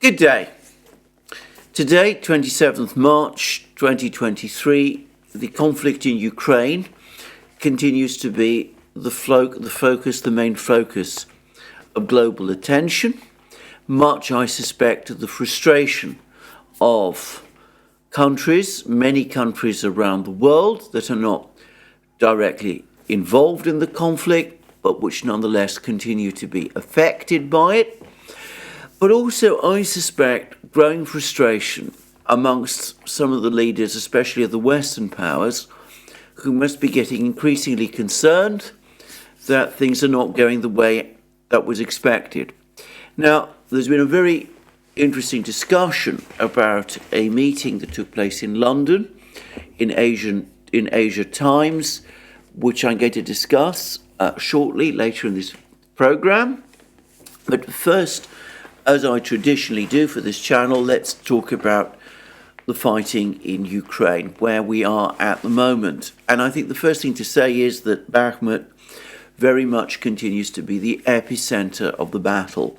Good day. Today, 27th March 2023, the conflict in Ukraine continues to be the main focus of global attention. Much, I suspect, the frustration of many countries around the world that are not directly involved in the conflict, but which nonetheless continue to be affected by it. But also, I suspect, growing frustration amongst some of the leaders, especially of the Western powers, who must be getting increasingly concerned that things are not going the way that was expected. Now, there's been a very interesting discussion about a meeting that took place in London in Asia Times, which I'm going to discuss shortly later in this program. But first, as I traditionally do for this channel, let's talk about the fighting in Ukraine, where we are at the moment. And I think the first thing to say is that Bakhmut very much continues to be the epicenter of the battle.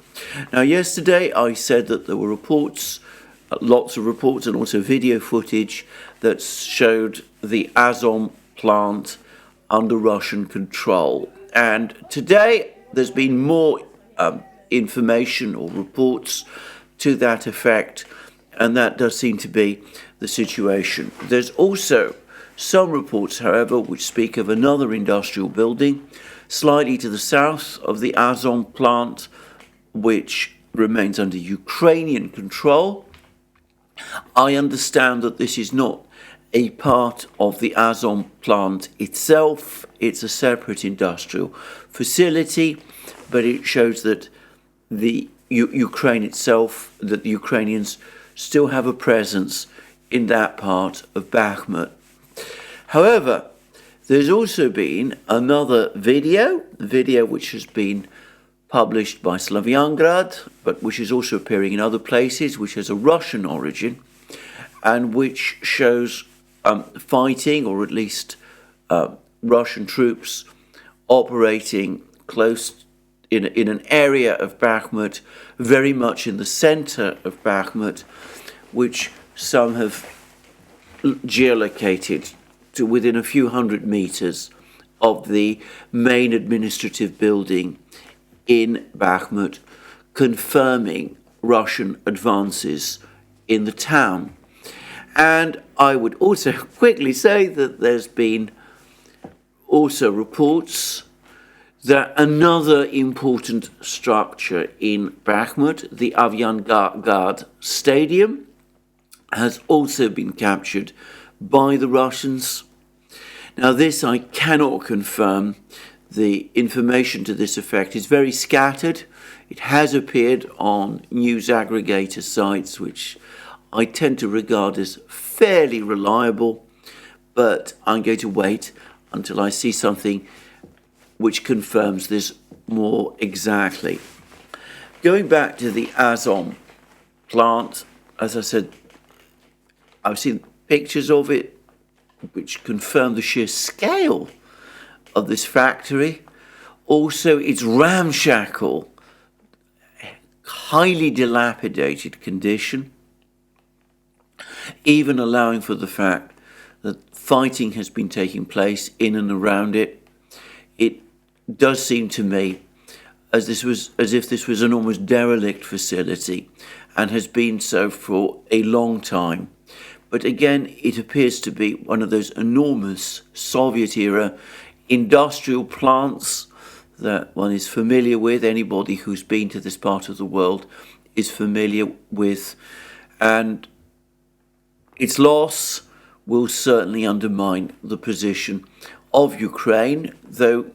Now, yesterday I said that there were reports, lots of reports and also video footage that showed the Azov plant under Russian control. And today there's been more information or reports to that effect, and that does seem to be the situation. There's also some reports, however, which speak of another industrial building slightly to the south of the Azov plant, which remains under Ukrainian control. I understand that this is not a part of the Azov plant itself. It's a separate industrial facility, but it shows that the Ukraine itself, that the Ukrainians still have a presence in that part of Bakhmut. However, there's also been another video which has been published by Slavyangrad, but which is also appearing in other places, which has a Russian origin, and which shows fighting, or at least Russian troops operating close in an area of Bakhmut, very much in the center of Bakhmut, which some have geolocated to within a few hundred meters of the main administrative building in Bakhmut, confirming Russian advances in the town. And I would also quickly say that there's been also reports that another important structure in Bakhmut, the Avdeyevka Stadium, has also been captured by the Russians. Now, this I cannot confirm. The information to this effect is very scattered. It has appeared on news aggregator sites, which I tend to regard as fairly reliable, but I'm going to wait until I see something which confirms this more exactly. Going back to the Azov plant, as I said, I've seen pictures of it which confirm the sheer scale of this factory. Also, its ramshackle, highly dilapidated condition, even allowing for the fact that fighting has been taking place in and around it. It does seem to me as if this was an almost derelict facility and has been so for a long time. But again, it appears to be one of those enormous Soviet-era industrial plants that one is familiar with. Anybody who's been to this part of the world is familiar with. And its loss will certainly undermine the position of Ukraine, though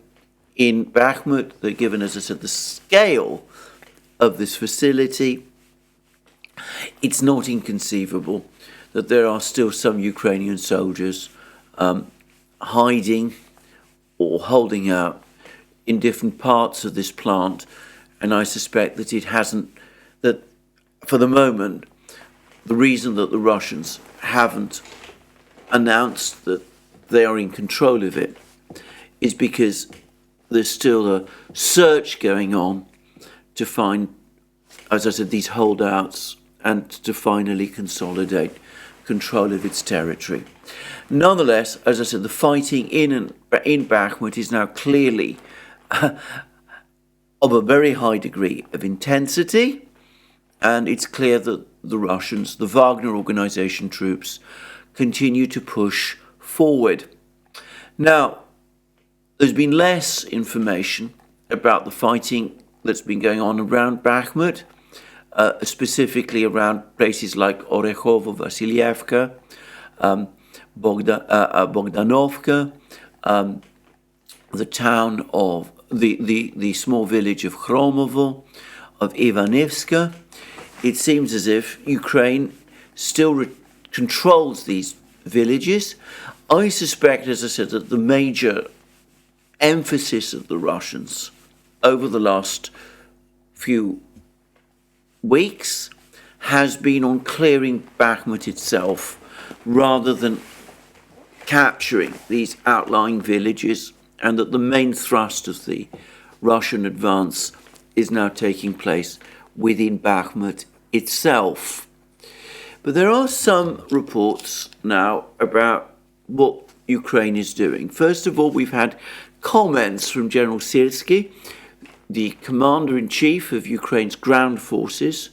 in Bakhmut, given, as I said, the scale of this facility, it's not inconceivable that there are still some Ukrainian soldiers hiding or holding out in different parts of this plant. And I suspect that that for the moment, the reason that the Russians haven't announced that they are in control of it is because there's still a search going on to find, as I said, these holdouts and to finally consolidate control of its territory. Nonetheless, as I said, the fighting in Bakhmut is now clearly of a very high degree of intensity, and it's clear that the Russians, the Wagner organization troops, continue to push forward. Now, there's been less information about the fighting that's been going on around Bakhmut, specifically around places like Orekhovo, Vasilievka, Bogdanovka, the town of the small village of Khromovo, of Ivanivska. It seems as if Ukraine still controls these villages. I suspect, as I said, that the major emphasis of the Russians over the last few weeks has been on clearing Bakhmut itself rather than capturing these outlying villages, and that the main thrust of the Russian advance is now taking place within Bakhmut itself. But there are some reports now about what Ukraine is doing. First of all, we've had comments from General Syrskyi, the commander-in-chief of Ukraine's ground forces.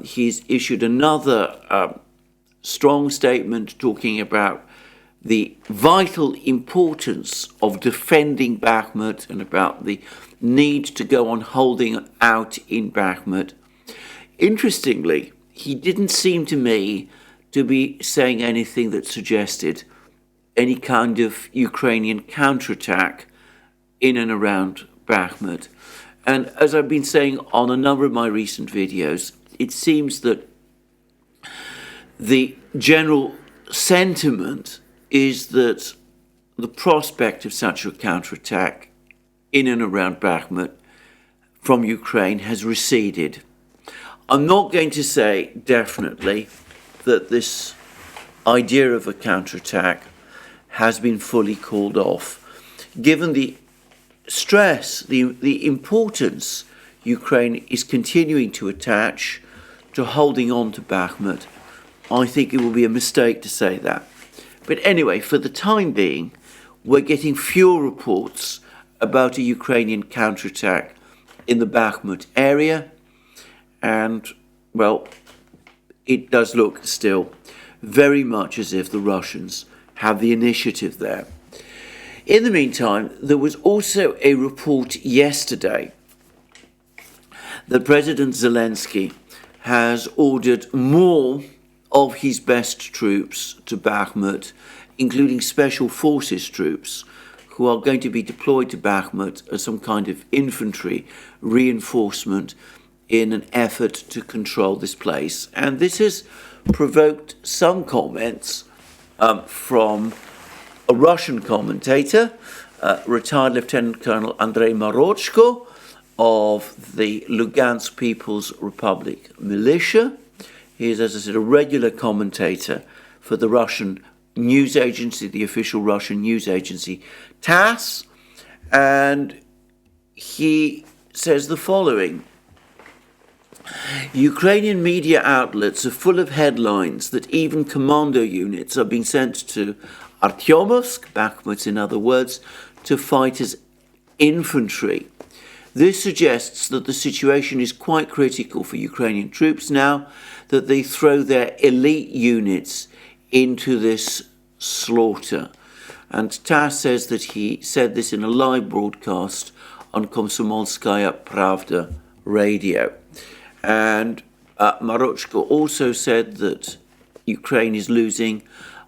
He's issued another strong statement talking about the vital importance of defending Bakhmut and about the need to go on holding out in Bakhmut. Interestingly, he didn't seem to me to be saying anything that suggested any kind of Ukrainian counterattack in and around Bakhmut. And as I've been saying on a number of my recent videos, it seems that the general sentiment is that the prospect of such a counterattack in and around Bakhmut from Ukraine has receded. I'm not going to say definitely that this idea of a counterattack has been fully called off. Given the stress, the importance Ukraine is continuing to attach to holding on to Bakhmut, I think it will be a mistake to say that. But anyway, for the time being, we're getting fewer reports about a Ukrainian counterattack in the Bakhmut area. And, well, it does look still very much as if the Russians have the initiative there. In the meantime, there was also a report yesterday that President Zelensky has ordered more of his best troops to Bakhmut, including special forces troops, who are going to be deployed to Bakhmut as some kind of infantry reinforcement in an effort to control this place. And this has provoked some comments from a Russian commentator, retired Lieutenant Colonel Andrei Marochko of the Lugansk People's Republic militia. He is, as I said, a regular commentator for the Russian news agency, the official Russian news agency TASS, and he says the following: Ukrainian media outlets are full of headlines that even commando units are being sent to Artyomovsk, Bakhmut in other words, to fight as infantry. This suggests that the situation is quite critical for Ukrainian troops now that they throw their elite units into this slaughter. And TASS says that he said this in a live broadcast on Komsomolskaya Pravda radio. And Marochko also said that Ukraine is losing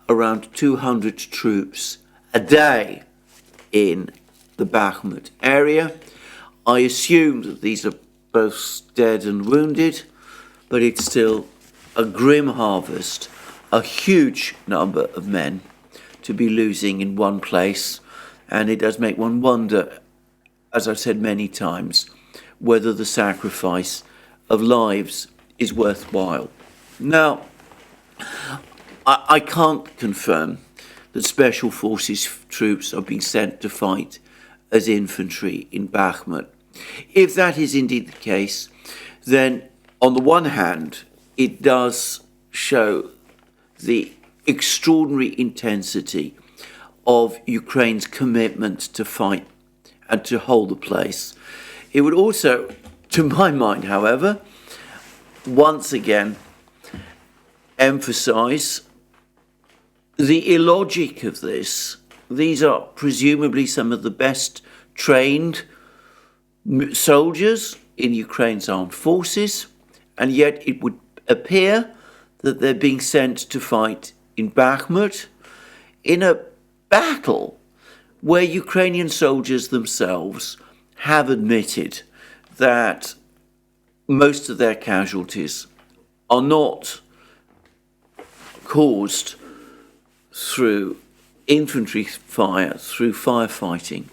around 200 troops a day in the Bakhmut area. I assume that these are both dead and wounded, but it's still a grim harvest, a huge number of men to be losing in one place, and it does make one wonder, as I've said many times, whether the sacrifice of lives is worthwhile. Now, I can't confirm that special forces troops are being sent to fight as infantry in Bakhmut. If that is indeed the case, then on the one hand, it does show the extraordinary intensity of Ukraine's commitment to fight and to hold the place. It would also, to my mind, however, once again emphasize the illogic of this. These are presumably some of the best trained soldiers in Ukraine's armed forces, and yet it would appear that they're being sent to fight in Bakhmut in a battle where Ukrainian soldiers themselves have admitted that most of their casualties are not caused through infantry fire, through firefighting.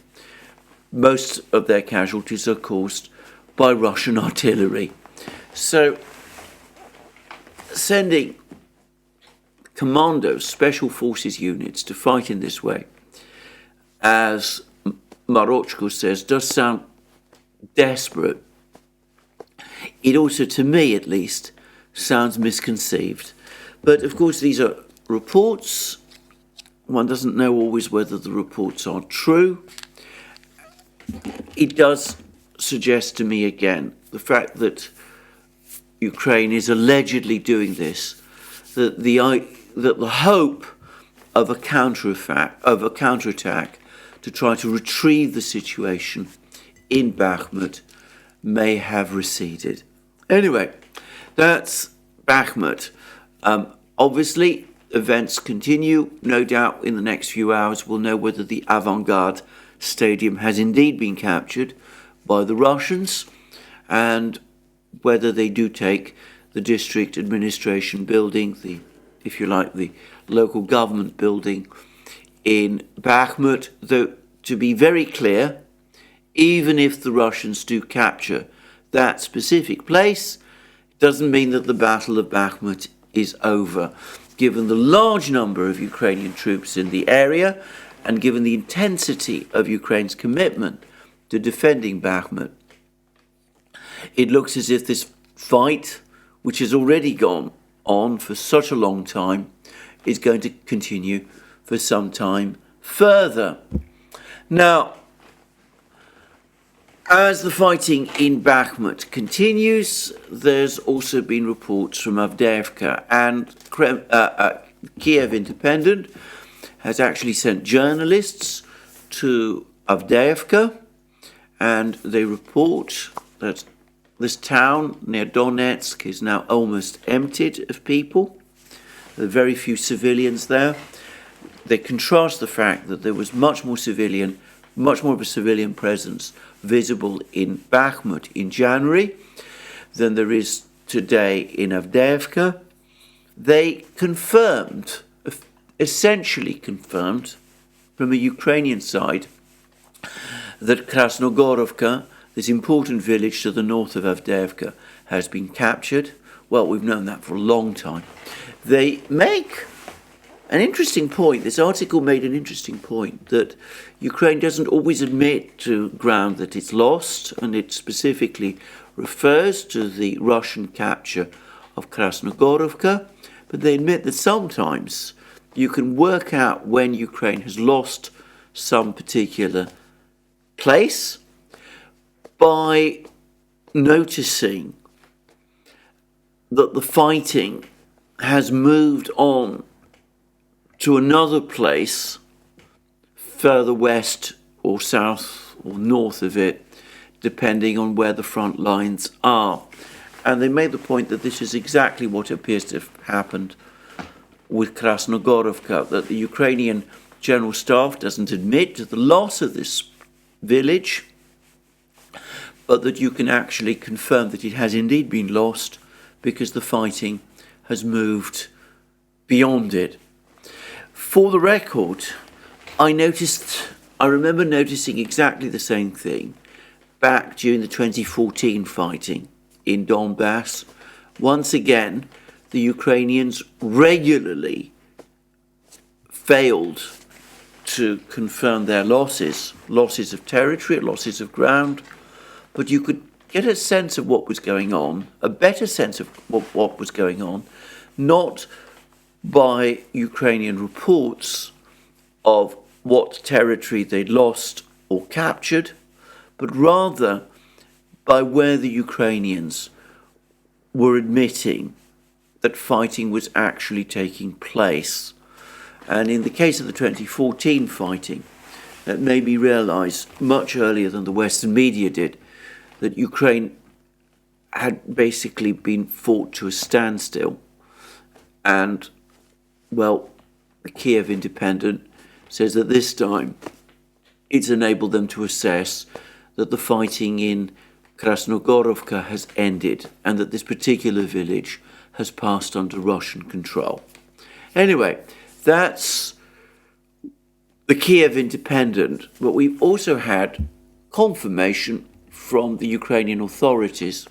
Most of their casualties are caused by Russian artillery. So sending commandos, special forces units to fight in this way, as Marochko says, does sound desperate. It also, to me at least, sounds misconceived. But of course these are reports. One doesn't know always whether the reports are true. It does suggest to me again the fact that Ukraine is allegedly doing this, that the hope of a counterattack to try to retrieve the situation in Bakhmut may have receded. Anyway, that's Bakhmut. Obviously, events continue. No doubt in the next few hours we'll know whether the Avant-Garde Stadium has indeed been captured by the Russians and whether they do take the district administration building, if you like, the local government building in Bakhmut. Though, to be very clear, even if the Russians do capture that specific place, it doesn't mean that the Battle of Bakhmut is over. Given the large number of Ukrainian troops in the area and given the intensity of Ukraine's commitment to defending Bakhmut, it looks as if this fight, which has already gone on for such a long time, is going to continue for some time further. Now, as the fighting in Bakhmut continues, there's also been reports from Avdeyevka, and Kiev Independent has actually sent journalists to Avdeyevka, and they report that this town near Donetsk is now almost emptied of people. There are very few civilians there. They contrast the fact that there was much more of a civilian presence visible in Bakhmut in January than there is today in Avdeyevka. They essentially confirmed from a Ukrainian side that Krasnogorovka, this important village to the north of Avdeyevka, has been captured. Well, we've known that for a long time. They make an interesting point. This article made an interesting point that Ukraine doesn't always admit to ground that it's lost, and it specifically refers to the Russian capture of Krasnogorovka, but they admit that sometimes you can work out when Ukraine has lost some particular place by noticing that the fighting has moved on to another place further west or south or north of it, depending on where the front lines are. And they made the point that this is exactly what appears to have happened with Krasnogorovka, that the Ukrainian General Staff doesn't admit to the loss of this village, but that you can actually confirm that it has indeed been lost because the fighting has moved beyond it. For the record, I remember noticing exactly the same thing back during the 2014 fighting in Donbass. Once again, the Ukrainians regularly failed to confirm their losses of territory, losses of ground, but you could get a sense of what was going on, a better sense of what was going on, not by Ukrainian reports of what territory they'd lost or captured, but rather by where the Ukrainians were admitting that fighting was actually taking place. And in the case of the 2014 fighting, that made me realise much earlier than the Western media did that Ukraine had basically been fought to a standstill. And, well, the Kiev Independent says that this time it's enabled them to assess that the fighting in Krasnogorovka has ended and that this particular village has passed under Russian control. Anyway, that's the Kiev Independent, but we've also had confirmation from the Ukrainian authorities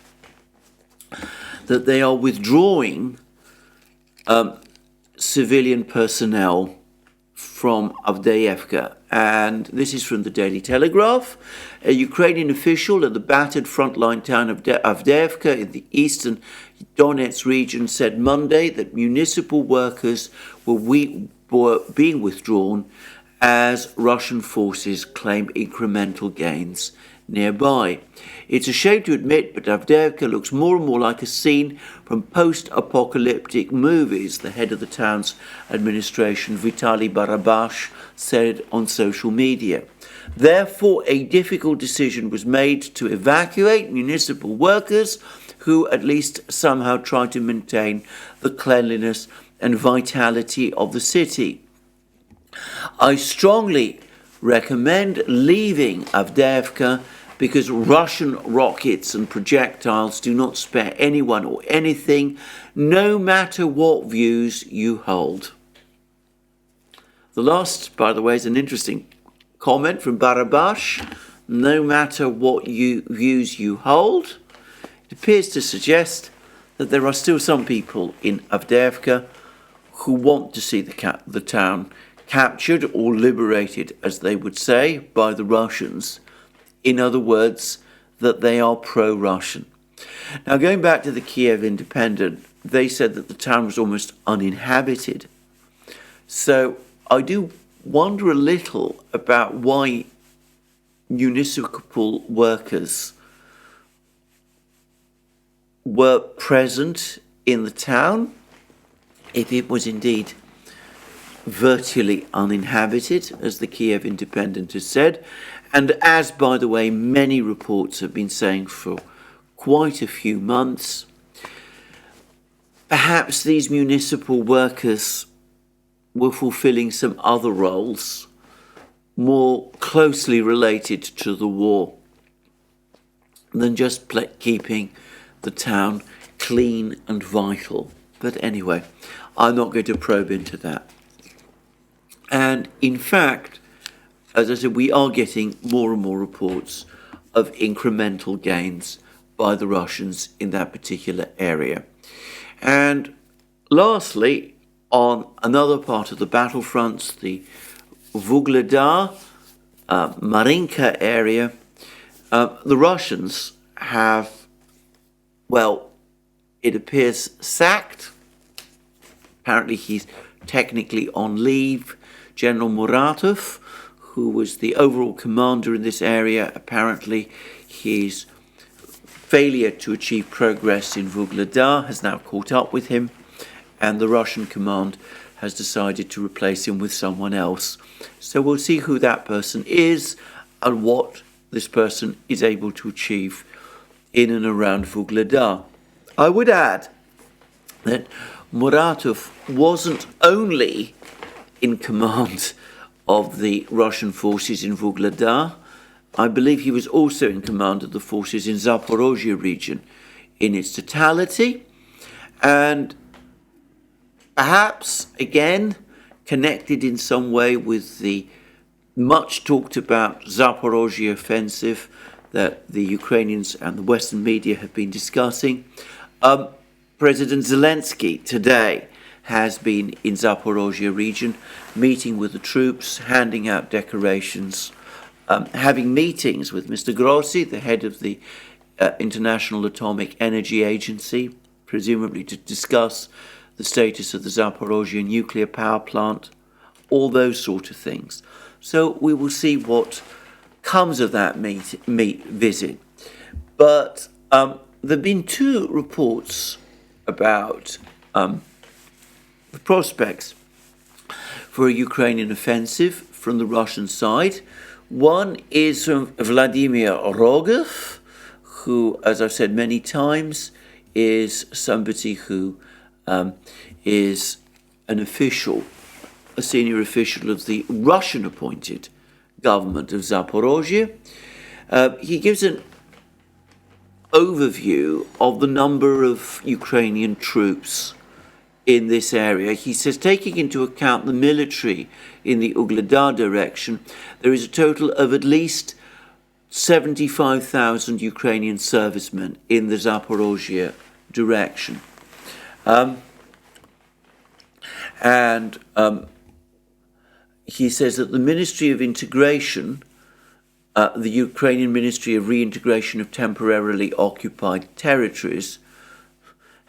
that they are withdrawing civilian personnel from Avdeyevka. And this is from the Daily Telegraph. A Ukrainian official at the battered frontline town of Avdeyevka in the eastern Donetsk region said Monday that municipal workers were being withdrawn as Russian forces claim incremental gains nearby. It's a shame to admit, but Avdeyevka looks more and more like a scene from post-apocalyptic movies, the head of the town's administration, Vitaly Barabash, said on social media. Therefore, a difficult decision was made to evacuate municipal workers who at least somehow try to maintain the cleanliness and vitality of the city. I strongly recommend leaving Avdeyevka because Russian rockets and projectiles do not spare anyone or anything, no matter what views you hold. The last, by the way, is an interesting comment from Barabash. No matter what views you hold. It appears to suggest that there are still some people in Avdeyevka who want to see the town captured or liberated, as they would say, by the Russians. In other words, that they are pro-Russian. Now, going back to the Kiev Independent, they said that the town was almost uninhabited. So I do wonder a little about why municipal workers were present in the town, if it was indeed virtually uninhabited, as the Kiev Independent has said, and as, by the way, many reports have been saying for quite a few months. Perhaps these municipal workers were fulfilling some other roles more closely related to the war than just keeping the town clean and vital. But anyway, I'm not going to probe into that. And in fact, as I said, we are getting more and more reports of incremental gains by the Russians in that particular area. And lastly, on another part of the battlefronts, the Vuhledar, Marinka area, the Russians have, well, it appears sacked. Apparently he's technically on leave. General Muratov, who was the overall commander in this area, apparently his failure to achieve progress in Vuhledar has now caught up with him, and the Russian command has decided to replace him with someone else. So we'll see who that person is and what this person is able to achieve in and around Vuhledar. I would add that Muratov wasn't only in command of the Russian forces in Vuhledar. I believe he was also in command of the forces in Zaporozhye region in its totality, and perhaps, again, connected in some way with the much talked about Zaporozhye offensive that the Ukrainians and the Western media have been discussing. President Zelensky today has been in Zaporozhye region, meeting with the troops, handing out decorations, having meetings with Mr. Grossi, the head of the International Atomic Energy Agency, presumably to discuss the status of the Zaporozhye nuclear power plant, all those sort of things. So we will see what comes of that visit. But there have been two reports about the prospects for a Ukrainian offensive from the Russian side. One is from Vladimir Rogov, who, as I've said many times, is somebody who is an official, a senior official of the Russian-appointed government of Zaporozhye. He gives an overview of the number of Ukrainian troops in this area. He says, taking into account the military in the Ugledar direction, there is a total of at least 75,000 Ukrainian servicemen in the Zaporozhye direction. He says that the Ministry of Integration, the Ukrainian Ministry of Reintegration of Temporarily Occupied Territories,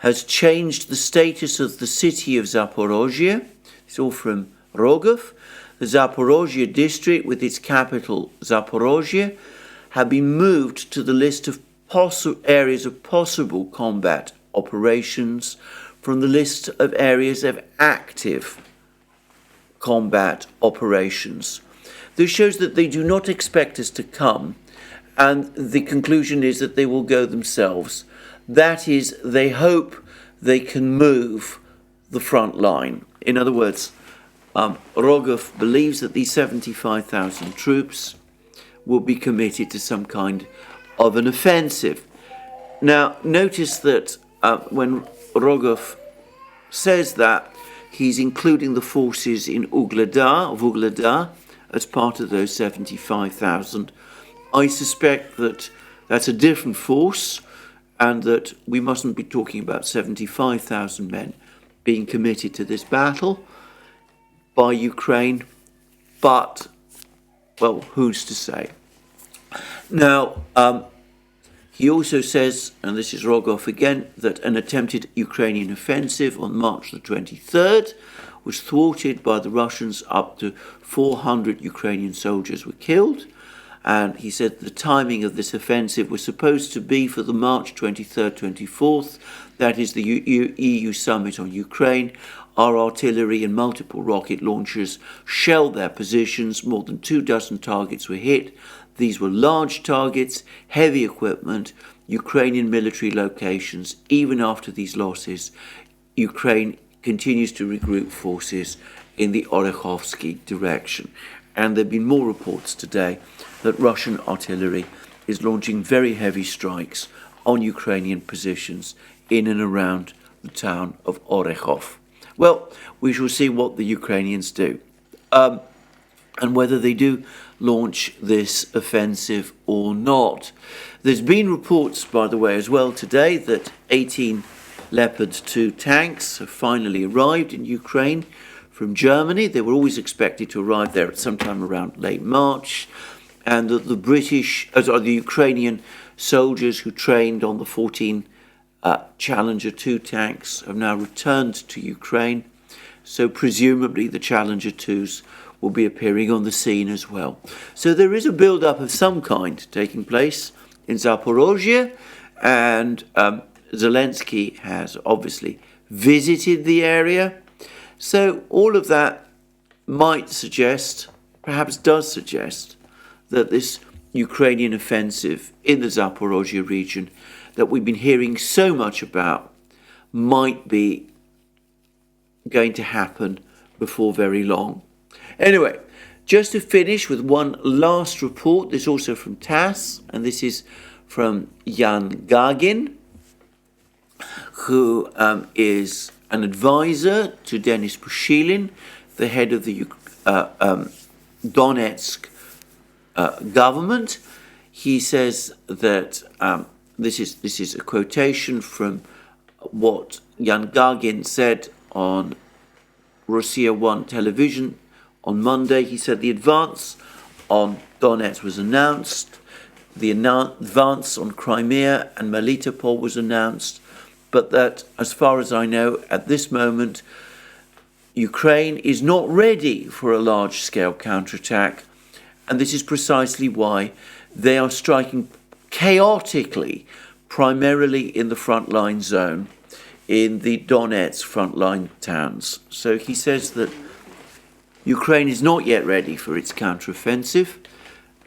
has changed the status of the city of Zaporozhye. It's all from Rogov. The Zaporozhye district, with its capital Zaporozhye, have been moved to the list of areas of possible combat operations from the list of areas of active combat operations. This shows that they do not expect us to come, and the conclusion is that they will go themselves. That is, they hope they can move the front line. In other words, Rogov believes that these 75,000 troops will be committed to some kind of an offensive. Now, notice that when Rogov says that, he's including the forces in Ugledar as part of those 75,000. I suspect that that's a different force, and that we mustn't be talking about 75,000 men being committed to this battle by Ukraine, but, well, who's to say? Now, he also says, and this is Rogov again, that an attempted Ukrainian offensive on March the 23rd was thwarted by the Russians. Up to 400 Ukrainian soldiers were killed. And he said the timing of this offensive was supposed to be for the March 23rd, 24th, that is the EU summit on Ukraine. Our artillery and multiple rocket launchers shelled their positions. More than 24 targets were hit. These were large targets, heavy equipment, Ukrainian military locations. Even after these losses, Ukraine continues to regroup forces in the Orekhovsky direction. And there have been more reports today that Russian artillery is launching very heavy strikes on Ukrainian positions in and around the town of Orekhov. Well, we shall see what the Ukrainians do, and whether they do launch this offensive or not. There's been reports, by the way, as well today, that 18 Leopard 2 tanks have finally arrived in Ukraine from Germany. They were always expected to arrive there at some time around late March, and that the Ukrainian soldiers who trained on the 14 Challenger 2 tanks have now returned to Ukraine. So presumably the Challenger 2s will be appearing on the scene as well. So there is a build-up of some kind taking place in Zaporozhye, and Zelensky has obviously visited the area. So all of that might suggest, perhaps does suggest, that this Ukrainian offensive in the Zaporozhye region that we've been hearing so much about might be going to happen before very long. Anyway, just to finish with one last report, this is also from TASS, and this is from Yan Gagin, who is an advisor to Denis Pushilin, the head of the Donetsk government. He says that this is a quotation from what Yan Gagin said on Russia 1 television on Monday. He said the advance on Donetsk was announced. the advance on Crimea and Melitopol was announced, but that, as far as I know, at this moment, Ukraine is not ready for a large-scale counterattack, and this is precisely why they are striking chaotically, primarily in the frontline zone, in the Donetsk frontline towns. So he says that Ukraine is not yet ready for its counteroffensive,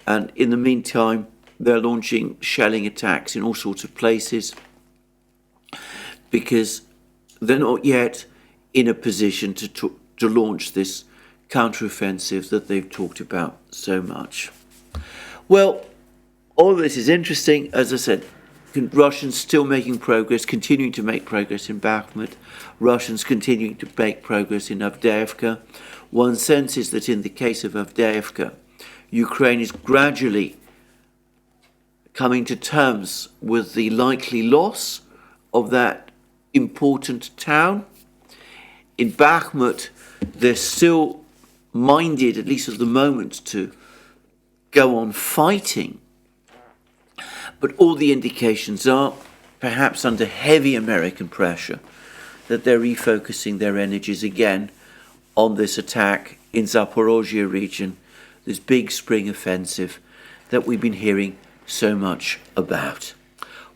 and in the meantime, they're launching shelling attacks in all sorts of places because they're not yet in a position to launch this counteroffensive that they've talked about so much. Well, all this is interesting. As I said, Russians still making progress, continuing to make progress in Bakhmut. Russians continuing to make progress in Avdeyevka. One senses that in the case of Avdeyevka, Ukraine is gradually coming to terms with the likely loss of that important town. In Bakhmut, they're still minded, at least at the moment, to go on fighting. But all the indications are, perhaps under heavy American pressure, that they're refocusing their energies again on this attack in Zaporozhye region, this big spring offensive that we've been hearing so much about.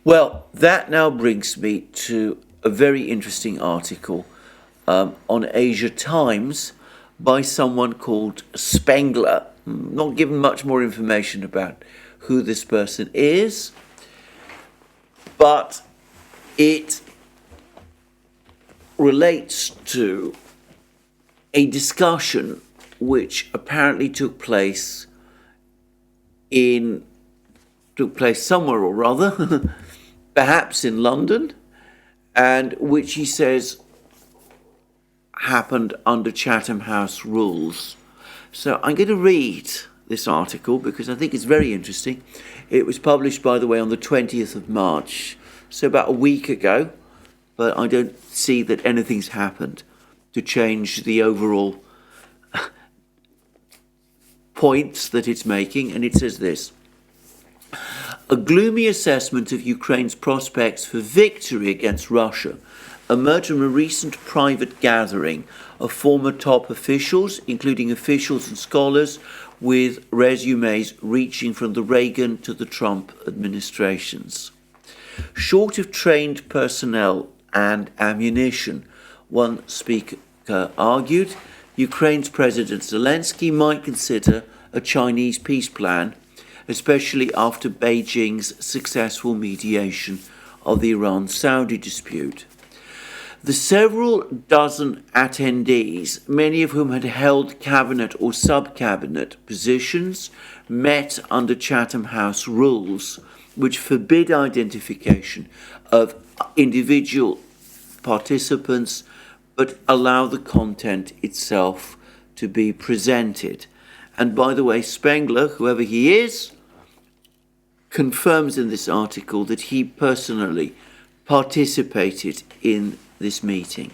Well, that now brings me to a very interesting article on Asia Times by someone called Spengler. Not given much more information about who this person is, but it relates to a discussion which apparently took place somewhere or rather, perhaps in London, and which he says happened under Chatham House rules. So I'm going to read this article because I think it's very interesting. It was published, by the way, on the 20th of March, so about a week ago, but I don't see that anything's happened to change the overall points that it's making, and it says this: a gloomy assessment of Ukraine's prospects for victory against Russia emerged from a recent private gathering of former top officials, including officials and scholars with resumes reaching from the Reagan to the Trump administrations. Short of trained personnel and ammunition, one speaker argued, Ukraine's President Zelensky might consider a Chinese peace plan, especially after Beijing's successful mediation of the Iran-Saudi dispute. The several dozen attendees, many of whom had held cabinet or sub-cabinet positions, met under Chatham House rules, which forbid identification of individual participants but allow the content itself to be presented. And by the way, Spengler, whoever he is, confirms in this article that he personally participated in this meeting.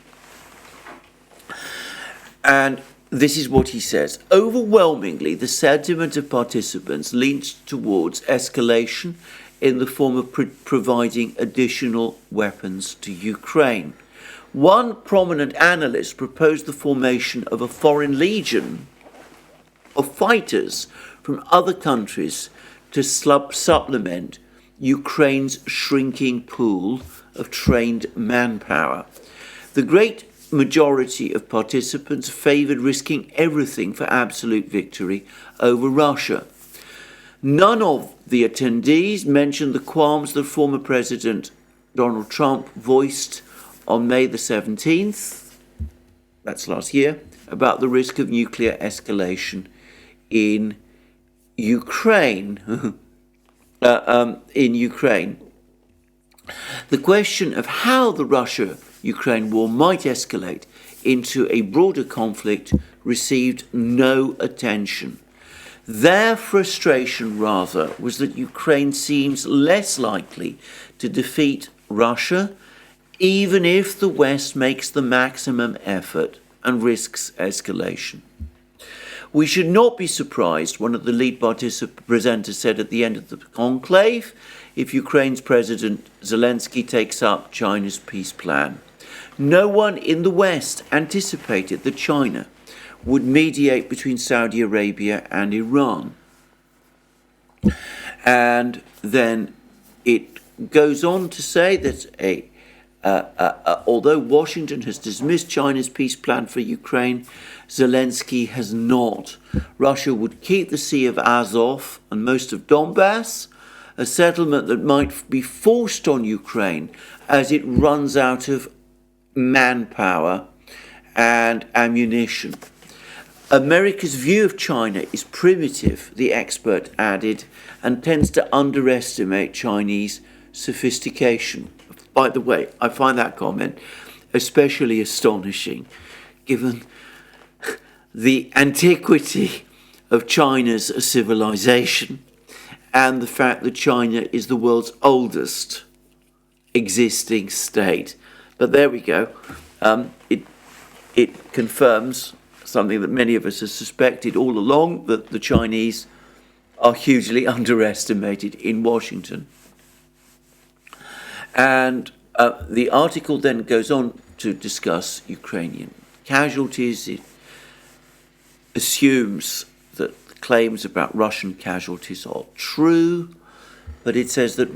And this is what he says. Overwhelmingly, the sentiment of participants leans towards escalation in the form of providing additional weapons to Ukraine. One prominent analyst proposed the formation of a foreign legion of fighters from other countries to supplement Ukraine's shrinking pool of trained manpower. The great majority of participants favoured risking everything for absolute victory over Russia. None of the attendees mentioned the qualms that former President Donald Trump voiced on May the 17th, that's last year, about the risk of nuclear escalation in Ukraine. The question of how the Russia-Ukraine war might escalate into a broader conflict received no attention. Their frustration, rather, was that Ukraine seems less likely to defeat Russia, even if the West makes the maximum effort and risks escalation. We should not be surprised, one of the lead presenters said at the end of the conclave, if Ukraine's President Zelensky takes up China's peace plan. No one in the West anticipated that China would mediate between Saudi Arabia and Iran. And then it goes on to say that although Washington has dismissed China's peace plan for Ukraine, Zelensky has not. Russia would keep the Sea of Azov and most of Donbass, a settlement that might be forced on Ukraine as it runs out of manpower and ammunition. America's view of China is primitive, the expert added, and tends to underestimate Chinese sophistication. By the way, I find that comment especially astonishing, given the antiquity of China's civilization and the fact that China is the world's oldest existing state. But there we go. It confirms something that many of us have suspected all along, that the Chinese are hugely underestimated in Washington. And the article then goes on to discuss Ukrainian casualties. It assumes that claims about Russian casualties are true, but it says that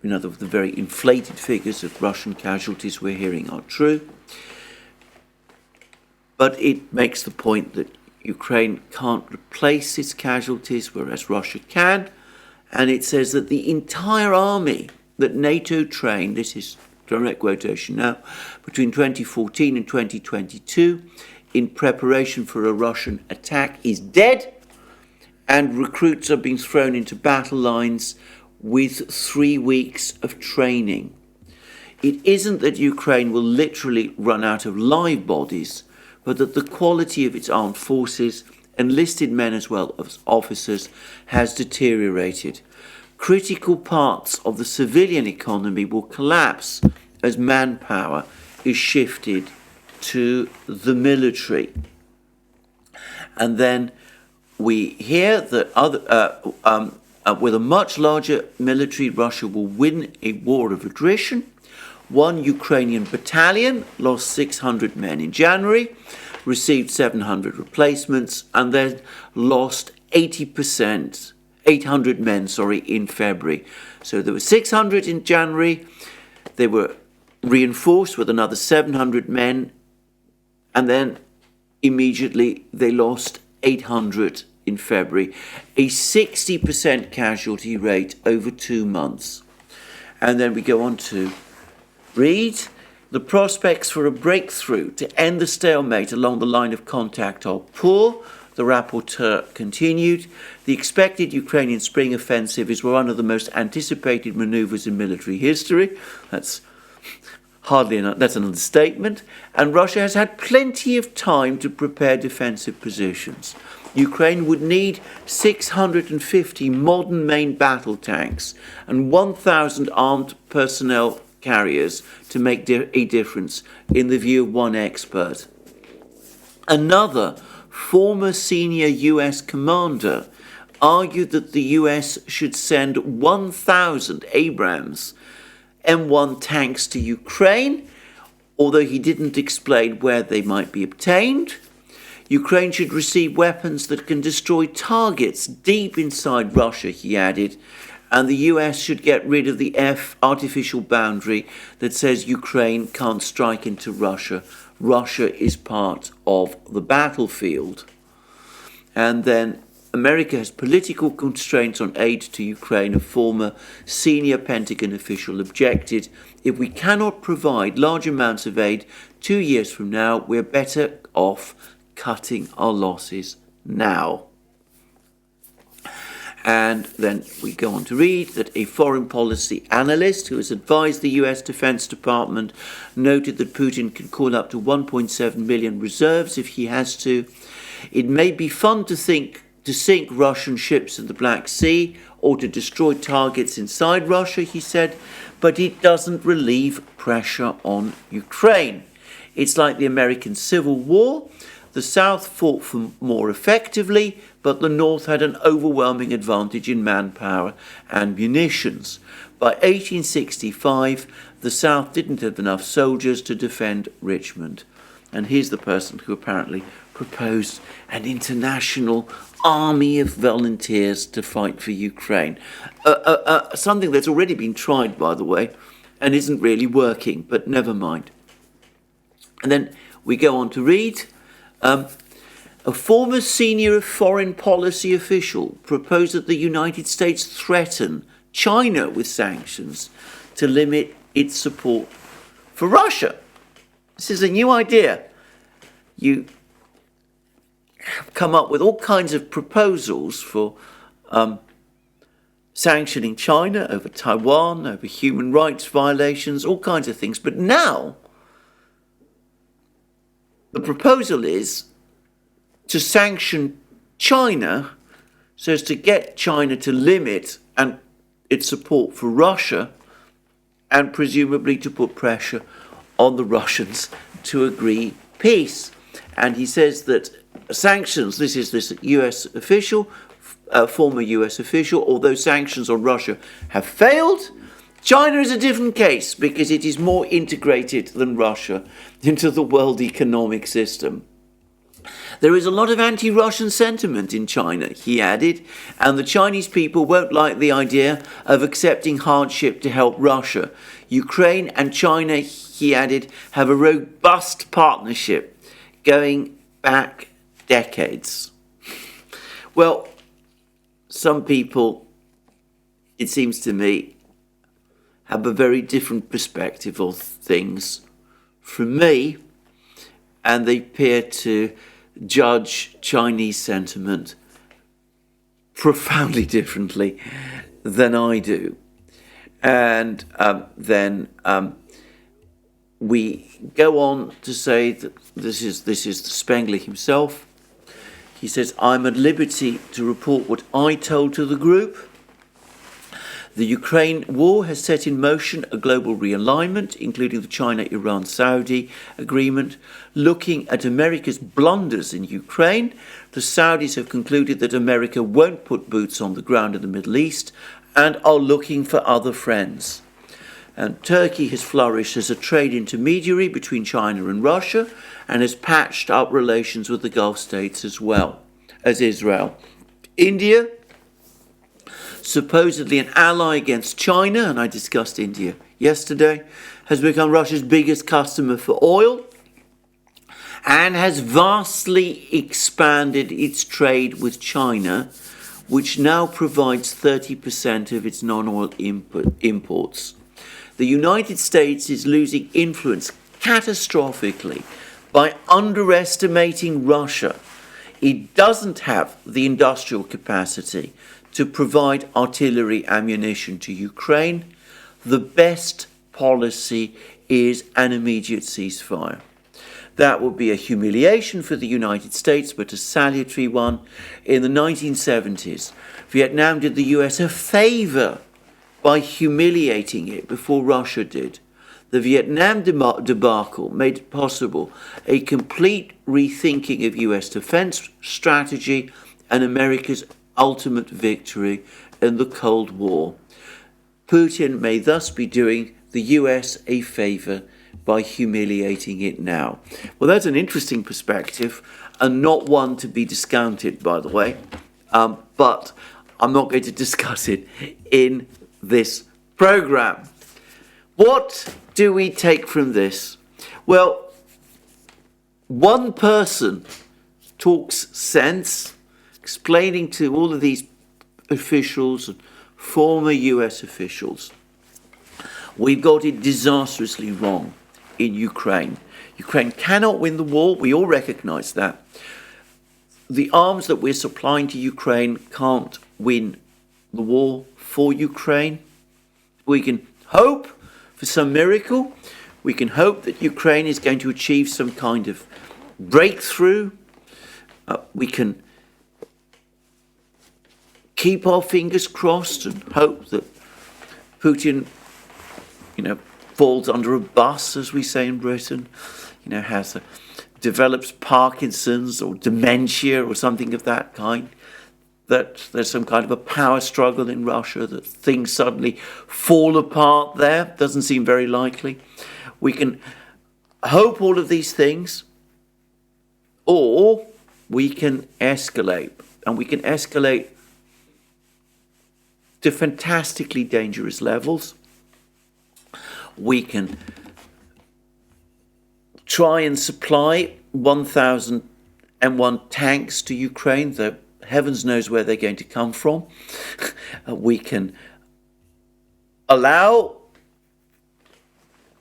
the very inflated figures of Russian casualties we're hearing are true. But it makes the point that Ukraine can't replace its casualties, whereas Russia can. And it says that the entire army that NATO trained, this is direct quotation now, between 2014 and 2022, in preparation for a Russian attack is dead, and recruits are being thrown into battle lines with 3 weeks of training. It isn't that Ukraine will literally run out of live bodies, but that the quality of its armed forces, enlisted men as well as officers, has deteriorated. Critical parts of the civilian economy will collapse as manpower is shifted to the military. And then we hear that with a much larger military, Russia will win a war of attrition. One Ukrainian battalion lost 600 men in January, received 700 replacements, and then lost 800 men, in February. So there were 600 in January, they were reinforced with another 700 men, and then immediately they lost 800 in February, a 60% casualty rate over 2 months. And then we go on to read, the prospects for a breakthrough to end the stalemate along the line of contact are poor. The rapporteur continued, the expected Ukrainian spring offensive is one of the most anticipated maneuvers in military history. That's an understatement. And Russia has had plenty of time to prepare defensive positions. Ukraine would need 650 modern main battle tanks and 1,000 armed personnel carriers to make a difference, in the view of one expert. Another former senior US commander argued that the US should send 1,000 Abrams M1 tanks to Ukraine, although he didn't explain where they might be obtained. Ukraine should receive weapons that can destroy targets deep inside Russia, he added, and the US should get rid of the artificial boundary that says Ukraine can't strike into Russia. Russia is part of the battlefield. And then America has political constraints on aid to Ukraine. A former senior Pentagon official objected, if we cannot provide large amounts of aid 2 years from now, we're better off cutting our losses now. And then we go on to read that a foreign policy analyst who has advised the US Defense Department noted that Putin can call up to 1.7 million reserves if he has to. It may be fun to sink Russian ships in the Black Sea or to destroy targets inside Russia, he said, but it doesn't relieve pressure on Ukraine. It's like the American Civil War. The South fought more effectively, but the North had an overwhelming advantage in manpower and munitions. By 1865, the South didn't have enough soldiers to defend Richmond. And here's the person who apparently proposed an international army of volunteers to fight for Ukraine. Something that's already been tried, by the way, and isn't really working, but never mind. And then we go on to read, a former senior foreign policy official proposed that the United States threaten China with sanctions to limit its support for Russia. This is a new idea. You have come up with all kinds of proposals for sanctioning China over Taiwan, over human rights violations, all kinds of things. But now, the proposal is to sanction China so as to get China to limit its support for Russia and presumably to put pressure on the Russians to agree peace. And he says that sanctions, this is this US official, former US official, although sanctions on Russia have failed, China is a different case because it is more integrated than Russia into the world economic system. There is a lot of anti-Russian sentiment in China, he added, and the Chinese people won't like the idea of accepting hardship to help Russia. Ukraine and China, he added, have a robust partnership going back decades. Well, some people, it seems to me, have a very different perspective of things from me, and they appear to judge Chinese sentiment profoundly differently than I do. And then we go on to say that this is Spengler himself. He says, I'm at liberty to report what I told to the group. The Ukraine war has set in motion a global realignment, including the China-Iran-Saudi agreement. Looking at America's blunders in Ukraine, the Saudis have concluded that America won't put boots on the ground in the Middle East and are looking for other friends. And Turkey has flourished as a trade intermediary between China and Russia and has patched up relations with the Gulf states as well as Israel. India, supposedly an ally against China, and I discussed India yesterday, has become Russia's biggest customer for oil and has vastly expanded its trade with China, which now provides 30% of its non-oil imports. The United States is losing influence catastrophically by underestimating Russia. It doesn't have the industrial capacity to provide artillery ammunition to Ukraine. The best policy is an immediate ceasefire. That would be a humiliation for the United States, but a salutary one. In the 1970s, Vietnam did the US a favor by humiliating it before Russia did. The Vietnam debacle made it possible a complete rethinking of US defense strategy and America's ultimate victory in the Cold War. Putin may thus be doing the US a favor by humiliating it now. Well, that's an interesting perspective and not one to be discounted, by the way, but I'm not going to discuss it in this program. What do we take from this? Well, one person talks sense, explaining to all of these officials and former US officials, we've got it disastrously wrong in Ukraine. Ukraine cannot win the war. We all recognize that. The arms that we're supplying to Ukraine can't win the war for Ukraine. We can hope for some miracle. We can hope that Ukraine is going to achieve some kind of breakthrough. We can keep our fingers crossed and hope that Putin, falls under a bus, as we say in Britain, has a develops Parkinson's or dementia or something of that kind, that there's some kind of a power struggle in Russia, that things suddenly fall apart there. Doesn't seem very likely. We can hope all of these things, or we can escalate. And we can escalate to fantastically dangerous levels. We can try and supply 1,001 tanks to Ukraine, though heavens knows where they're going to come from. We can allow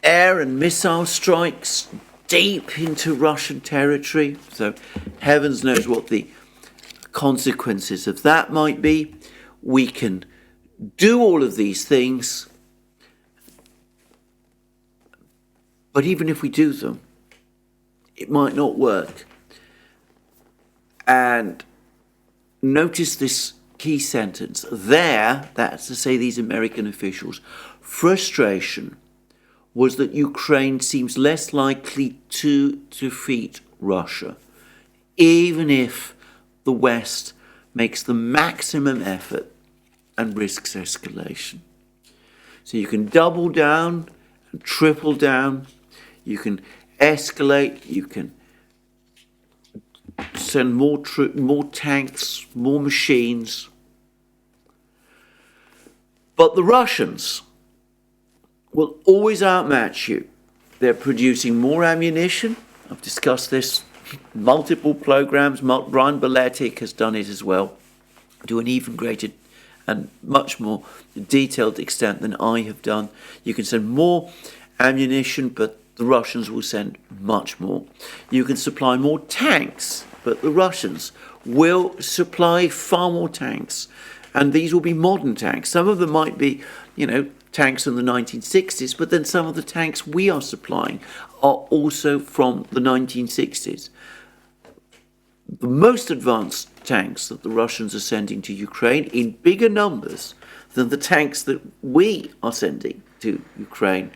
air and missile strikes deep into Russian territory, so heavens knows what the consequences of that might be. We can do all of these things, but even if we do them, it might not work. And notice this key sentence there, that's to say these American officials, frustration was that Ukraine seems less likely to defeat Russia, even if the West makes the maximum effort and risks escalation. So you can double down and triple down, you can escalate, you can send more tanks, more machines. But the Russians will always outmatch you. They're producing more ammunition. I've discussed this, multiple programs. Brian Beletic has done it as well, to an even greater and much more detailed extent than I have done. You can send more ammunition, but the Russians will send much more. You can supply more tanks, but the Russians will supply far more tanks. And these will be modern tanks. Some of them might be, tanks from the 1960s, but then some of the tanks we are supplying are also from the 1960s. The most advanced tanks that the Russians are sending to Ukraine, in bigger numbers than the tanks that we are sending to Ukraine,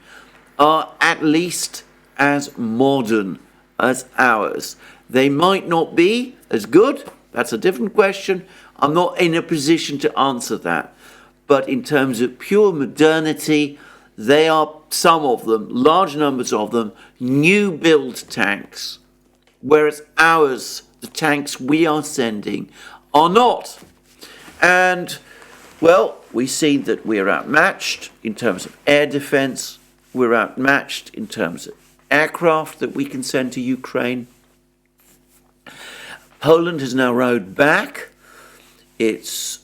are at least as modern as ours. They might not be as good. That's a different question. I'm not in a position to answer that. But in terms of pure modernity, they are, some of them, large numbers of them, new build tanks, whereas ours, the tanks we are sending, are not. And, well, we see that we're outmatched in terms of air defense, we're outmatched in terms of aircraft that we can send to Ukraine. Poland has now rowed back its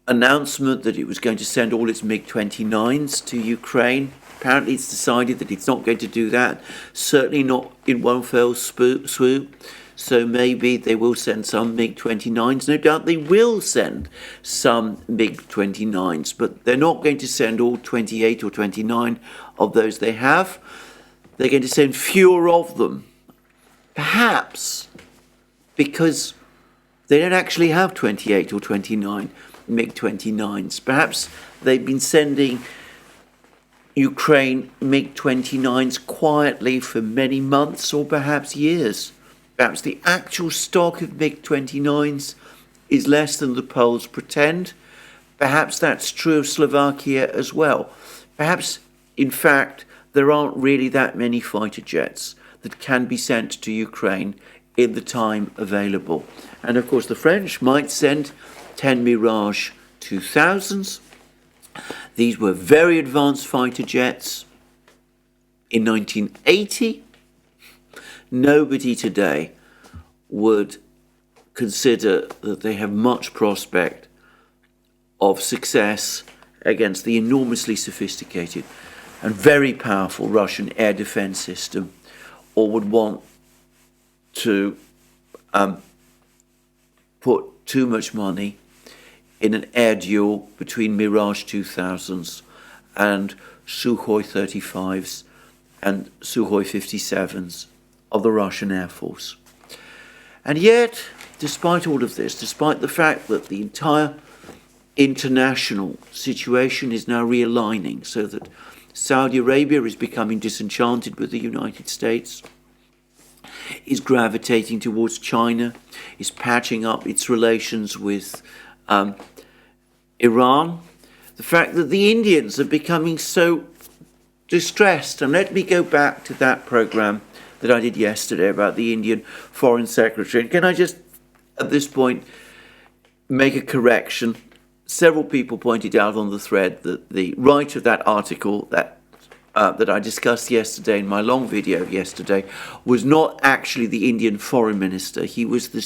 announcement that it was going to send all its MiG-29s to Ukraine. Apparently it's decided that it's not going to do that, certainly not in one fell swoop. So maybe they will send some MiG-29s. No doubt they will send some MiG-29s, but they're not going to send all 28 or 29 of those they have. They're going to send fewer of them. Perhaps because they don't actually have 28 or 29 MiG-29s. Perhaps they've been sending Ukraine MiG-29s quietly for many months or perhaps years. Perhaps the actual stock of MiG-29s is less than the Poles pretend. Perhaps that's true of Slovakia as well. Perhaps, in fact, there aren't really that many fighter jets that can be sent to Ukraine in the time available. And of course the French might send 10 Mirage 2000s. These were very advanced fighter jets in 1980. Nobody today would consider that they have much prospect of success against the enormously sophisticated and very powerful Russian air defense system, or would want to put too much money in an air duel between Mirage 2000s and Sukhoi 35s and Sukhoi 57s of the Russian Air Force. And yet, despite all of this, despite the fact that the entire international situation is now realigning so that Saudi Arabia is becoming disenchanted with the United States, is gravitating towards China, is patching up its relations with Iran. The fact that the Indians are becoming so distressed. And let me go back to that program that I did yesterday about the Indian Foreign Secretary. And can I just, at this point, make a correction? Several people pointed out on the thread that the writer of that article that I discussed yesterday in my long video yesterday was not actually the Indian Foreign Minister. He was the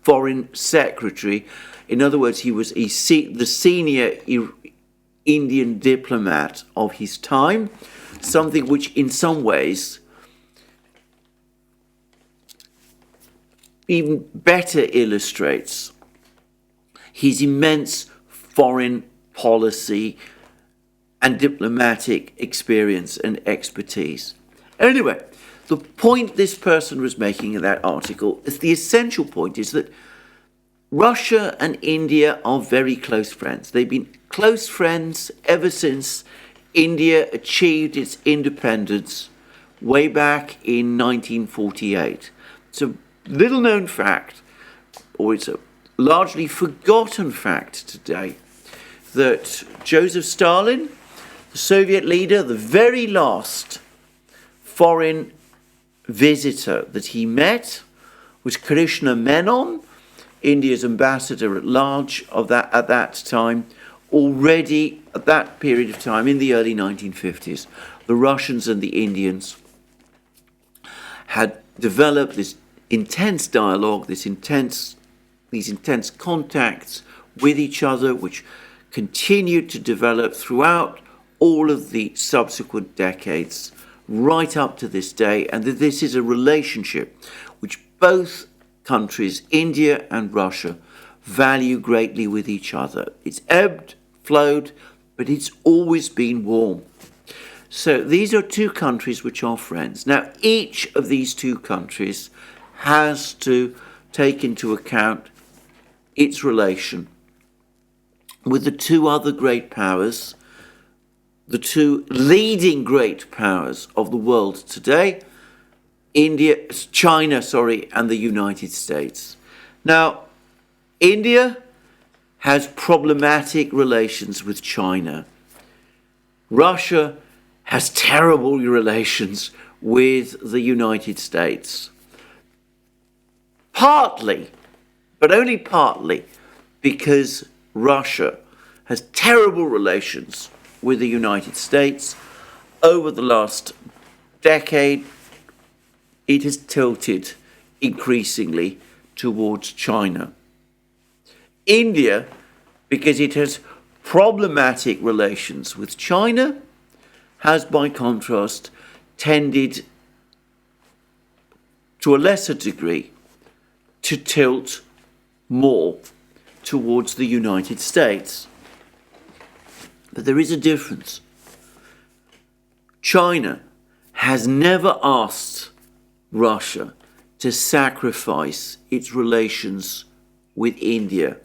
Foreign Secretary. In other words, he was the senior Indian diplomat of his time, something which in some ways even better illustrates his immense foreign policy and diplomatic experience and expertise. Anyway, the point this person was making in that article is the essential point is that Russia and India are very close friends. They've been close friends ever since India achieved its independence way back in 1948. It's a little known fact, or it's a largely forgotten fact today, that Joseph Stalin, the Soviet leader, the very last foreign visitor that he met was Krishna Menon, India's ambassador at large at that time. Already at that period of time, in the early 1950s, the Russians and the Indians had developed this intense dialogue, these intense contacts with each other, which continued to develop throughout all of the subsequent decades, right up to this day, and that this is a relationship which both countries, India and Russia, value greatly with each other. It's ebbed, flowed, but it's always been warm. So these are two countries which are friends. Now, each of these two countries has to take into account its relation with the two other great powers, the two leading great powers of the world today, China, and the United States. Now, India has problematic relations with China. Russia has terrible relations with the United States. Partly, but only partly, because Russia has terrible relations with the United States. Over the last decade, it has tilted increasingly towards China. India, because it has problematic relations with China, has by contrast tended to a lesser degree to tilt more towards the United States. But there is a difference. China has never asked Russia to sacrifice its relations with India.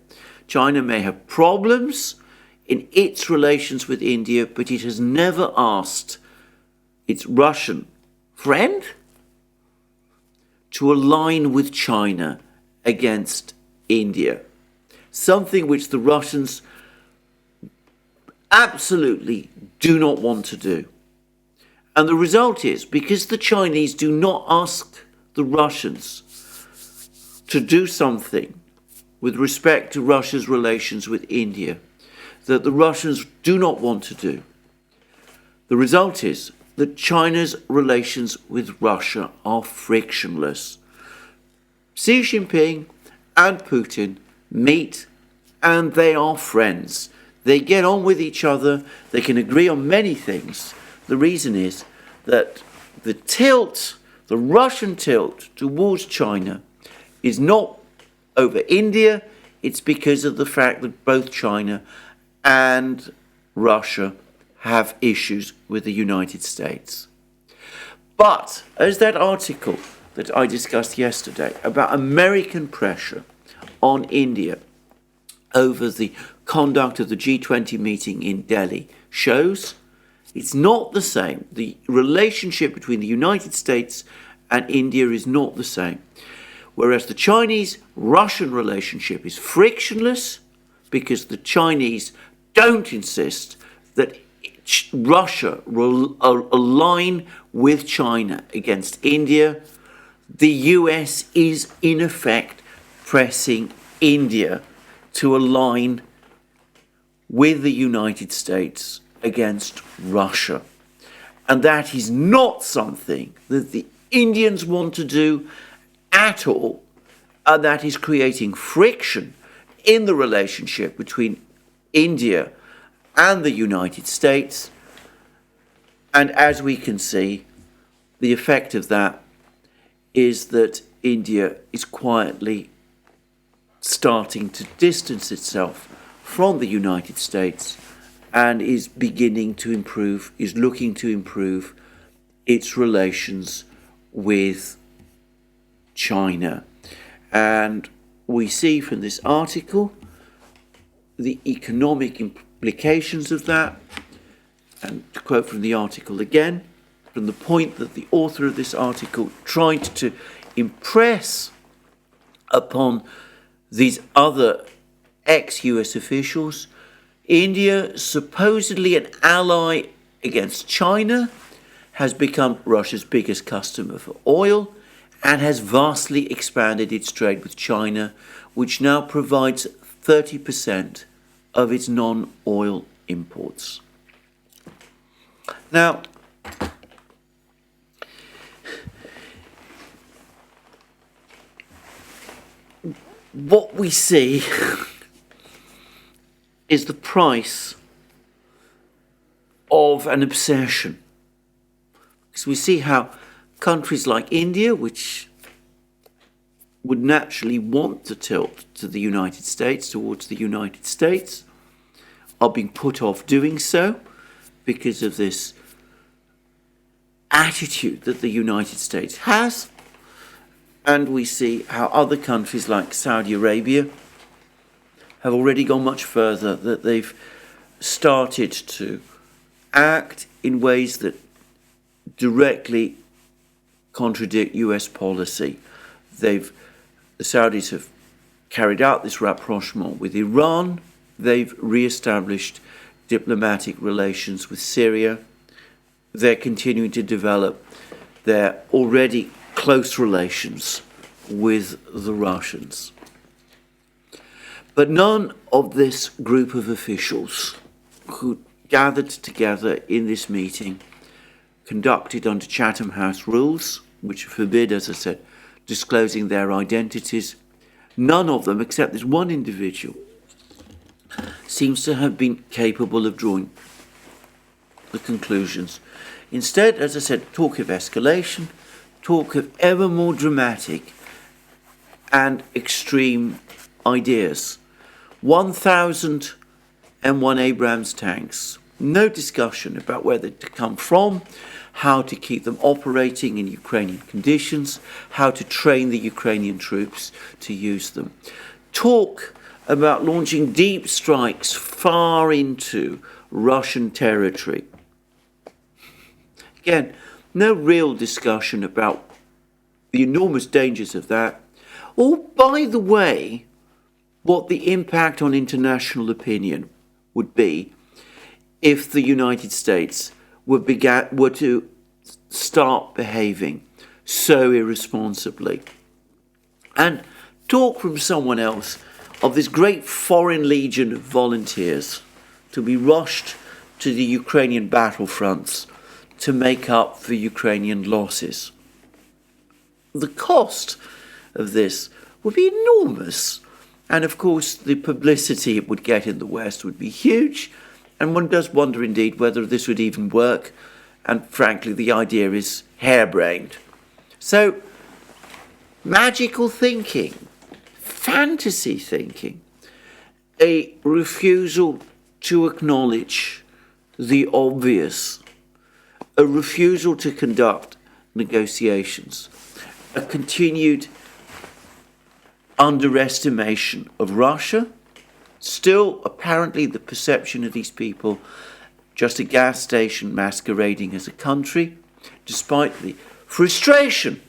China may have problems in its relations with India, but it has never asked its Russian friend to align with China against India, something which the Russians absolutely do not want to do. And the result is, because the Chinese do not ask the Russians to do something with respect to Russia's relations with India that the Russians do not want to do, the result is that China's relations with Russia are frictionless. Xi Jinping and Putin meet and they are friends. They get on with each other. They can agree on many things. The reason is that the Russian tilt towards China is not over India. It's because of the fact that both China and Russia have issues with the United States. But as that article that I discussed yesterday about American pressure on India over the conduct of the G20 meeting in Delhi shows, it's not the same. The relationship between the United States and India is not the same. Whereas the Chinese-Russian relationship is frictionless because the Chinese don't insist that Russia will align with China against India. The US is in effect pressing India to align with the United States against Russia. And that is not something that the Indians want to do at all. And that is creating friction in the relationship between India and the United States. And as we can see, the effect of that is that India is quietly starting to distance itself from the United States and is looking to improve its relations with China. And we see from this article the economic implications of that. And to quote from the article again, from the point that the author of this article tried to impress upon these other ex-US officials, India, supposedly an ally against China, has become Russia's biggest customer for oil and has vastly expanded its trade with China, which now provides 30% of its non-oil imports. Now, what we see is the price of an obsession. Because we see how countries like India, which would naturally want to tilt to the United States, towards the United States, are being put off doing so because of this attitude that the United States has. And we see how other countries like Saudi Arabia have already gone much further, that they've started to act in ways that directly contradict US policy. The Saudis have carried out this rapprochement with Iran. They've re-established diplomatic relations with Syria. They're continuing to develop their already close relations with the Russians. But none of this group of officials who gathered together in this meeting, conducted under Chatham House rules, which forbid, as I said, disclosing their identities, none of them, except this one individual, seems to have been capable of drawing the conclusions. Instead, as I said, talk of escalation, talk of ever more dramatic and extreme ideas. 1,001 Abrams tanks. No discussion about where they're to come from, how to keep them operating in Ukrainian conditions, how to train the Ukrainian troops to use them. Talk about launching deep strikes far into Russian territory. Again, no real discussion about the enormous dangers of that, or, by the way, what the impact on international opinion would be if the United States were to start behaving so irresponsibly. And talk from someone else of this great foreign legion of volunteers to be rushed to the Ukrainian battlefronts to make up for Ukrainian losses. The cost of this would be enormous. And of course, the publicity it would get in the West would be huge. And one does wonder indeed whether this would even work. And frankly, the idea is harebrained. So, magical thinking, fantasy thinking, a refusal to acknowledge the obvious, a refusal to conduct negotiations, a continued underestimation of Russia, still apparently the perception of these people just a gas station masquerading as a country, despite the frustration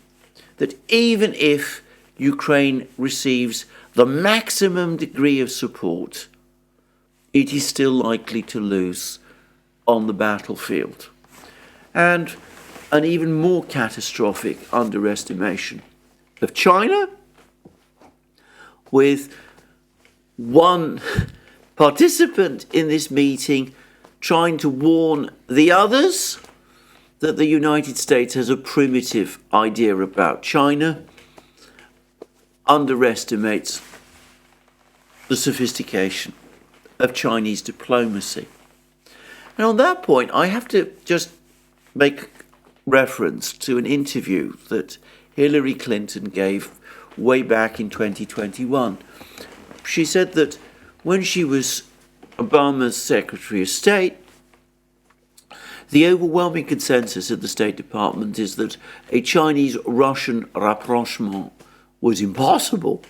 that even if Ukraine receives the maximum degree of support, it is still likely to lose on the battlefield. And an even more catastrophic underestimation of China, with one participant in this meeting trying to warn the others that the United States has a primitive idea about China, underestimates the sophistication of Chinese diplomacy. And on that point, I have to just make reference to an interview that Hillary Clinton gave way back in 2021. She said that when she was Obama's Secretary of State, the overwhelming consensus at the State Department is that a Chinese-Russian rapprochement was impossible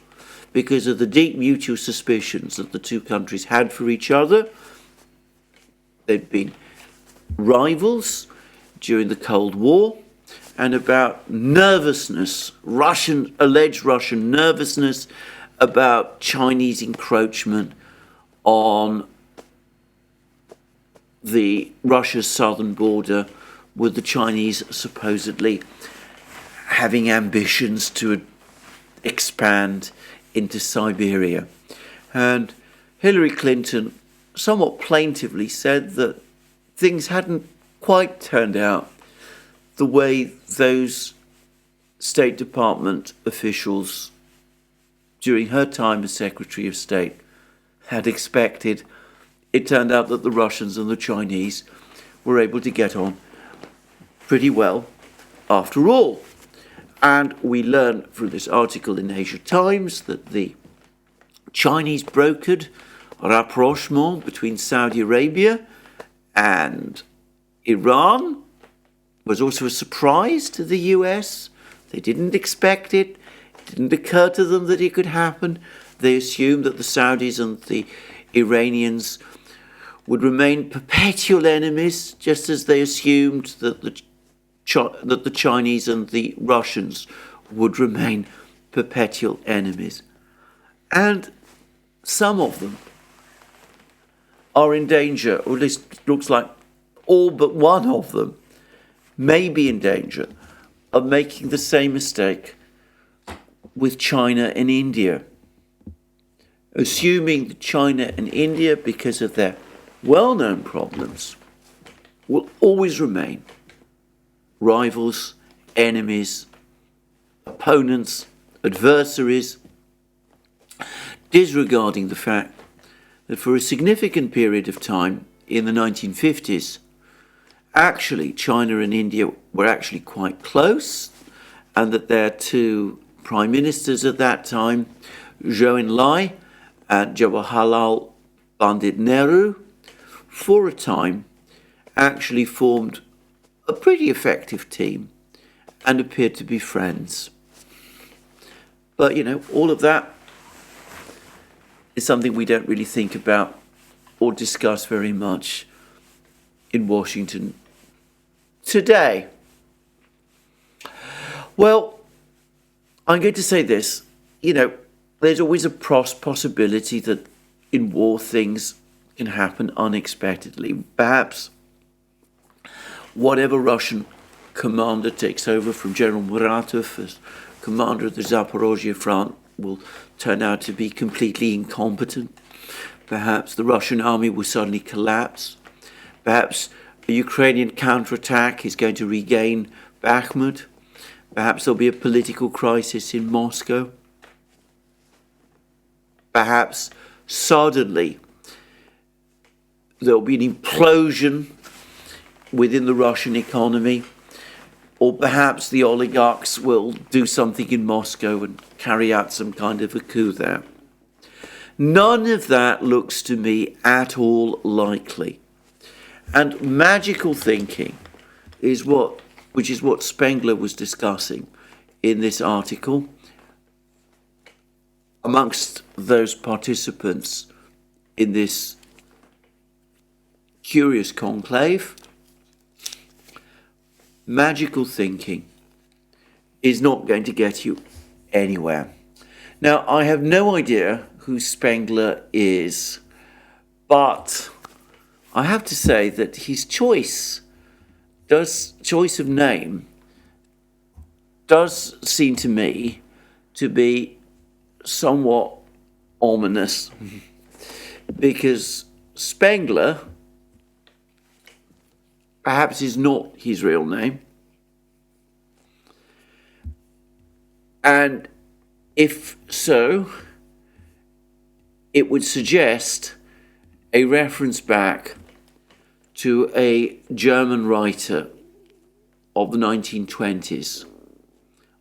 because of the deep mutual suspicions that the two countries had for each other. They'd been rivals during the Cold War, and about nervousness, alleged Russian nervousness about Chinese encroachment on Russia's southern border, with the Chinese supposedly having ambitions to expand into Siberia. And Hillary Clinton somewhat plaintively said that things hadn't quite turned out the way those State Department officials during her time as Secretary of State had expected. It turned out that the Russians and the Chinese were able to get on pretty well after all. And we learn from this article in Asia Times that the Chinese brokered a rapprochement between Saudi Arabia and Iran was also a surprise to the US. They didn't expect it. It didn't occur to them that it could happen. They assumed that the Saudis and the Iranians would remain perpetual enemies, just as they assumed that the Chinese and the Russians would remain perpetual enemies. And some of them are in danger, or at least it looks like all but one of them may be in danger of making the same mistake with China and India. Assuming that China and India, because of their well-known problems, will always remain rivals, enemies, opponents, adversaries, disregarding the fact that for a significant period of time in the 1950s, actually China and India were actually quite close, and that their two prime ministers at that time, Zhou Enlai and Jawaharlal Pandit Nehru, for a time actually formed a pretty effective team and appeared to be friends. But, all of that is something we don't really think about or discuss very much in Washington today. Well, I'm going to say this, there's always a possibility that in war things can happen unexpectedly. Perhaps whatever Russian commander takes over from General Muratov as commander of the Zaporozhye front will turn out to be completely incompetent. Perhaps the Russian army will suddenly collapse. Perhaps a Ukrainian counterattack is going to regain Bakhmut. Perhaps there'll be a political crisis in Moscow. Perhaps suddenly there'll be an implosion within the Russian economy, or perhaps the oligarchs will do something in Moscow and carry out some kind of a coup there. None of that looks to me at all likely. And magical thinking which is what Spengler was discussing in this article, amongst those participants in this curious conclave. Magical thinking is not going to get you anywhere. Now, I have no idea who Spengler is, but I have to say that his choice of name does seem to me to be somewhat ominous, because Spengler perhaps is not his real name. And if so, it would suggest a reference back to a German writer of the 1920s,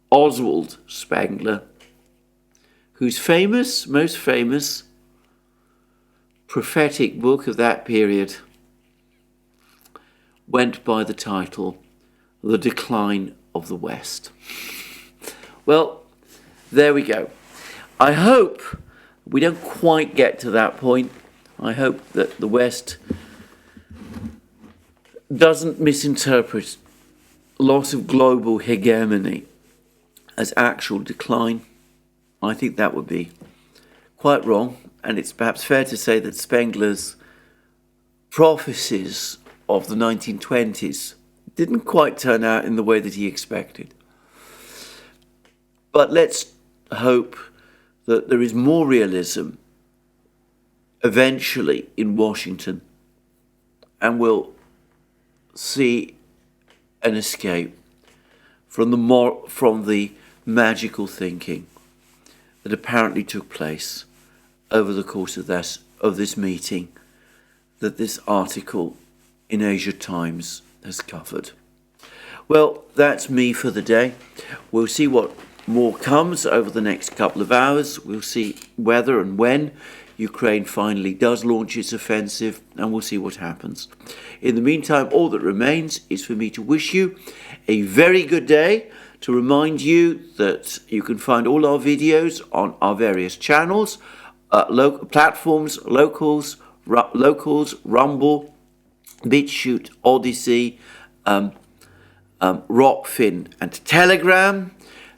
Oswald Spengler, whose most famous prophetic book of that period went by the title The Decline of the West. Well, there we go. I hope we don't quite get to that point. I hope that the West doesn't misinterpret loss of global hegemony as actual decline. I think that would be quite wrong, and it's perhaps fair to say that Spengler's prophecies of the 1920s didn't quite turn out in the way that he expected. But let's hope that there is more realism eventually in Washington, and we'll see an escape from the magical thinking that apparently took place over the course of this meeting that this article in Asia Times has covered. Well, that's me for the day. We'll see what more comes over the next couple of hours. We'll see whether and when Ukraine finally does launch its offensive, and we'll see what happens. In the meantime, all that remains is for me to wish you a very good day, to remind you that you can find all our videos on our various channels, platforms, locals, Rumble, BitChute, ODYSEE, Rockfin and Telegram.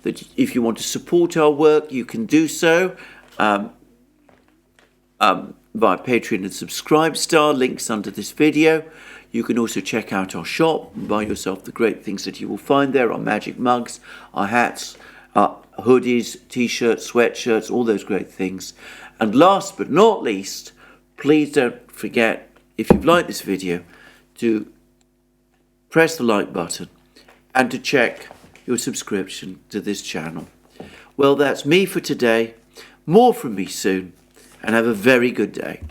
That if you want to support our work, you can do so via Patreon and Subscribestar, links under this video. You can also check out our shop and buy yourself the great things that you will find there, our magic mugs, our hats, our hoodies, t-shirts, sweatshirts, all those great things. And last but not least, please don't forget, if you've liked this video, to press the like button and to check your subscription to this channel. Well, that's me for today. More from me soon, and have a very good day.